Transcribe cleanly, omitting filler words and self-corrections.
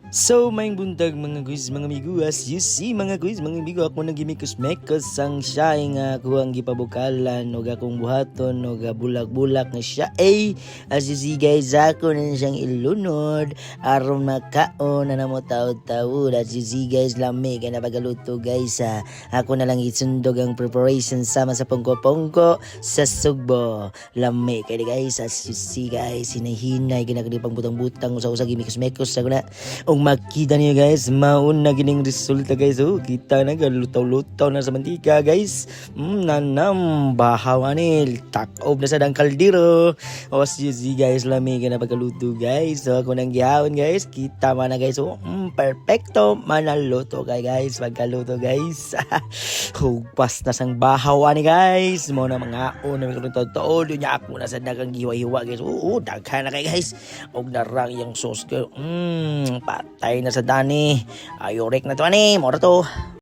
So, maing buntag mga guys, mga amigo, as you see mga guys, mga amigo, ako nagimikos-mekos sang siya nga ako ang gipabukalan o akong buhaton o bulak-bulak nga siya as you see guys, ako na siyang ilunod aron makaon na namo taod-taod. As you see guys, lami kaya na pagaluto guys, ako na lang isundog ang preparation sama sa pongko-pongko sa sugbo lami kaya guys. As you see guys, hinahinay ginagdipang butang-butang usa-usa gimikos-mekos ako na. Kung makita niyo guys, maun na gining resulta guys. Oh, kita na galutaw-lutaw na sa mantika guys. Nanam bahaw anil takob na sa dang kaldero. O see guys, lami ka na pagkaluto guys. So ako nang gihawon guys, kita man na guys. Oh, perfecto manaluto kay guys pagkaluto guys. Hugpas na sang bahaw ani guys. Mo na mga na may totoo nya ako na sa dagang giwa-hiwa guys. Oo, daghan na kay guys. Og narang yang sauce ko. Patay na sa dani. Ayorek na to ani. Mora to.